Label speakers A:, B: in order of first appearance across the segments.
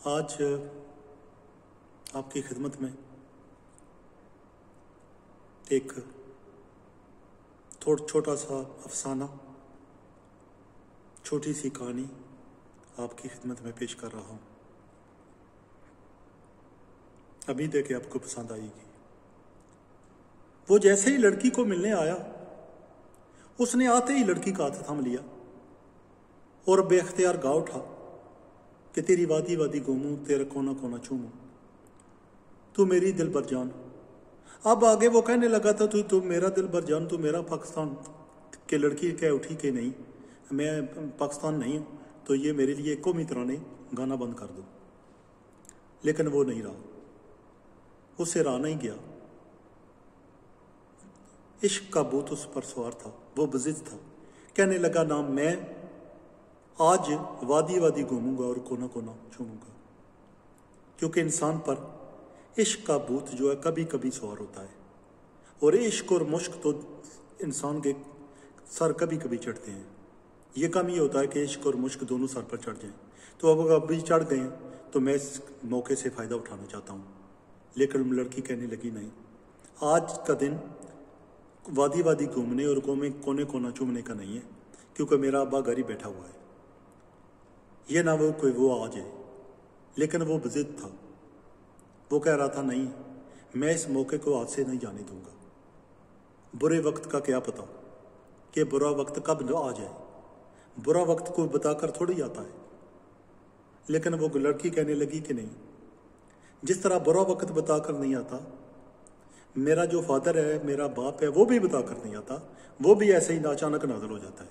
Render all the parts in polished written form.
A: آج آپ کی خدمت میں ایک چھوٹا سا افسانہ، چھوٹی سی کہانی آپ کی خدمت میں پیش کر رہا ہوں۔ امید ہے کہ آپ کو پسند آئے گی۔ وہ جیسے ہی لڑکی کو ملنے آیا، اس نے آتے ہی لڑکی کا ہاتھ تھام لیا اور بے اختیار گا اٹھا کہ تیری وادی وادی گھوموں، تیرا کونا کونا چوموں، تو میری دل بر جان۔ اب آگے وہ کہنے لگا تھا تو میرا دل بر جان، تو میرا پاکستان، کہ لڑکی کہہ اٹھی کہ نہیں، میں پاکستان نہیں ہوں، تو یہ میرے لیے قومی ترانے گانا بند کر دو۔ لیکن وہ نہیں رہا، اس سے رہا نہیں گیا۔ عشق کا بھوت اس پر سوار تھا، وہ بزد تھا۔ کہنے لگا نہ میں آج وادی وادی گھوموں گا اور کونا کونا چوموں گا، کیونکہ انسان پر عشق کا بھوت جو ہے کبھی کبھی سوار ہوتا ہے، اور عشق اور مشق تو انسان کے سر کبھی کبھی چڑھتے ہیں۔ یہ کم یہ ہوتا ہے کہ عشق اور مشق دونوں سر پر چڑھ جائیں، تو اب ابھی چڑھ گئے ہیں تو میں اس موقع سے فائدہ اٹھانا چاہتا ہوں۔ لیکن لڑکی کہنے لگی نہیں، آج کا دن وادی وادی گھومنے اور کونے کونا چومنے کا نہیں ہے، کیونکہ میرا ابا گھر ہی بیٹھا ہوا ہے۔ یہ نہ وہ کوئی وہ آ جائے، لیکن وہ بزد تھا۔ وہ کہہ رہا تھا نہیں، میں اس موقع کو ہاتھ سے نہیں جانے دوں گا۔ برے وقت کا کیا پتا کہ برا وقت کب آ جائے، برا وقت کو بتا کر تھوڑی آتا ہے۔ لیکن وہ لڑکی کہنے لگی کہ نہیں، جس طرح برا وقت بتا کر نہیں آتا، میرا جو فادر ہے، میرا باپ ہے، وہ بھی بتا کر نہیں آتا، وہ بھی ایسے ہی اچانک نازل ہو جاتا ہے۔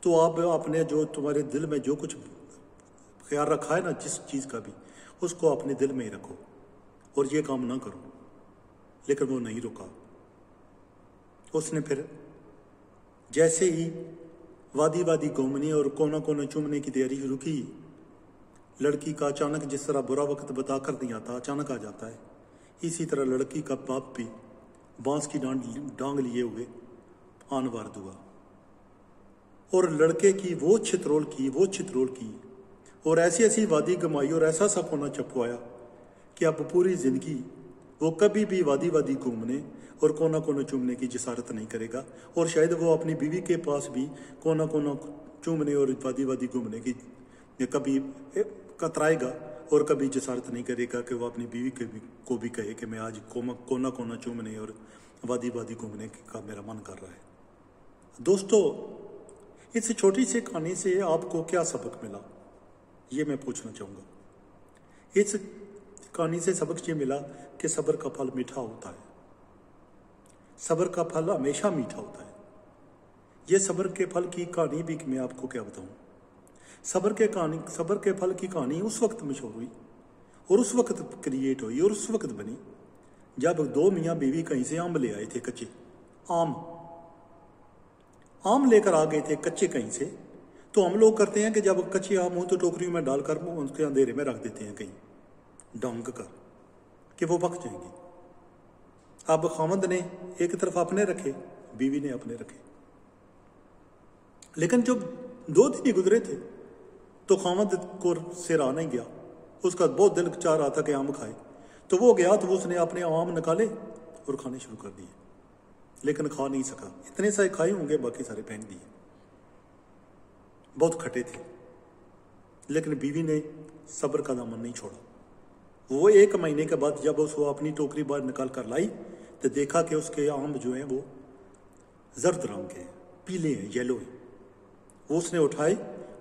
A: تو آپ اپنے جو تمہارے دل میں جو کچھ خیال رکھا ہے نا، جس چیز کا بھی، اس کو اپنے دل میں ہی رکھو اور یہ کام نہ کرو۔ لیکن وہ نہیں رکا۔ اس نے پھر جیسے ہی وادی وادی گھومنے اور کونا کونا چومنے کی تیاری شروع کی، لڑکی کا اچانک جس طرح برا وقت بتا کر نہیں آتا، اچانک آ جاتا ہے، اسی طرح لڑکی کا باپ بھی بانس کی ڈانگ لیے ہوئے آن وارد ہوا، اور لڑکے کی وہ چھترول کی اور ایسی ایسی وادی گمائی اور ایسا سا کونا چپوایا کہ اب پوری زندگی وہ کبھی بھی وادی وادی گھومنے اور کونا کونا چومنے کی جسارت نہیں کرے گا، اور شاید وہ اپنی بیوی کے پاس بھی کونا کونا چومنے اور وادی وادی گھومنے کی کبھی کترائے گا، اور کبھی جسارت نہیں کرے گا کہ وہ اپنی بیوی کو بھی کہے کہ میں آج کونا کونا چومنے اور وادی وادی گھومنے کا میرا من کر رہا ہے۔ دوستو، اس چھوٹی سی کہانی سے آپ کو کیا سبق ملا، یہ میں پوچھنا چاہوں گا۔ اس کہانی سے سبق یہ ملا کہ صبر کا پھل میٹھا ہوتا ہے، صبر کا پھل ہمیشہ میٹھا ہوتا ہے۔ یہ صبر کے پھل کی کہانی بھی میں آپ کو کیا بتاؤں۔ صبر کے پھل کی کہانی اس وقت مشہور ہوئی اور اس وقت کریٹ ہوئی اور اس وقت بنی جب دو میاں بیوی کہیں سے آم لے آئے تھے، کچے آم لے کر آ گئے تھے کچے کہیں سے۔ تو ہم لوگ کرتے ہیں کہ جب کچے آم ہوں تو ٹوکریوں میں ڈال کر ان کے اندھیرے میں رکھ دیتے ہیں کہیں ڈانگ کر کہ وہ پک جائیں گے۔ اب خامد نے ایک طرف اپنے رکھے، بیوی نے اپنے رکھے، لیکن جب 2 دن ہی گزرے تھے تو خامد کو سے رہا نہیں گیا، اس کا بہت دل چاہ رہا تھا کہ آم کھائے، تو وہ گیا تو اس نے اپنے آم نکالے اور کھانے شروع کر دیے، لیکن کھا نہیں سکا۔ اتنے سارے کھائے ہوں گے، باقی سارے پھینک دیے، بہت کھٹے تھے۔ لیکن بیوی نے صبر کا دامن نہیں چھوڑا۔ وہ 1 مہینے کے بعد جب اس کو اپنی ٹوکری باہر نکال کر لائی تو دیکھا کہ اس کے آم جو ہیں وہ زرد رنگ کے ہیں، پیلے ہیں، یلو ہیں۔ وہ اس نے اٹھائے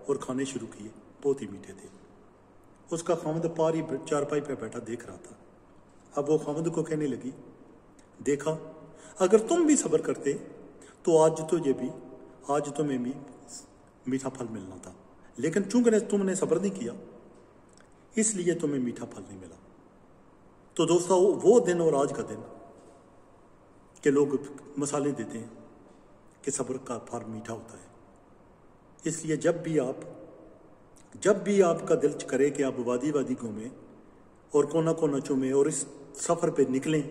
A: اور کھانے شروع کیے، بہت ہی میٹھے تھے۔ اس کا خامد پاری چارپائی پہ بیٹھا دیکھ رہا تھا۔ اب وہ خامد کو کہنے لگی، دیکھا اگر تم بھی صبر کرتے تو آج تمہیں بھی میٹھا پھل ملنا تھا، لیکن چونکہ تم نے صبر نہیں کیا اس لیے تمہیں میٹھا پھل نہیں ملا۔ تو دوستو، وہ دن اور آج کا دن کہ لوگ مثالیں دیتے ہیں کہ صبر کا پھل میٹھا ہوتا ہے۔ اس لیے جب بھی آپ کا دل کرے کہ آپ وادی وادی گھومیں اور کونا کونا چومیں اور اس سفر پہ نکلیں،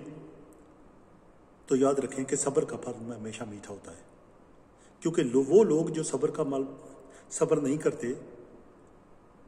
A: تو یاد رکھیں کہ صبر کا پھل ہمیشہ میٹھا ہوتا ہے، کیونکہ وہ لوگ جو صبر نہیں کرتے